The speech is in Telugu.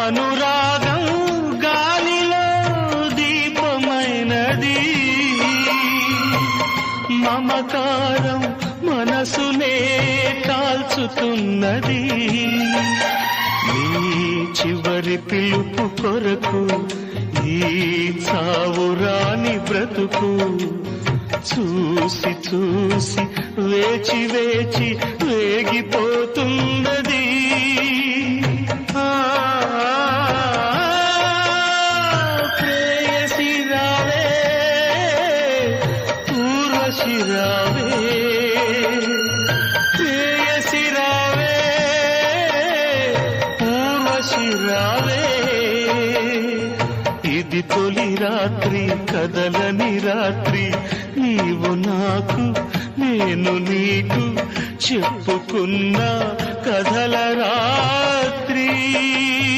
అనురాగం గాలిలో దీపమైనది, మమకారం మనసునే కాల్చుతున్నది. నీ చివరి పిలుపు కొరకు ఈ చావురాని బ్రతుకు చూసి చూసి వేచి వేచి వేగిపోతున్నది. ప్రేయసి రావే, ఊర్వశి రావే, ప్రేయసి రావే, ఊర్వశి రావే. ఇది తొలి రాత్రి, కదలని రాత్రి, నీవు నాకు నేను నీకు చెప్పుకున్న కథల రాత్రి.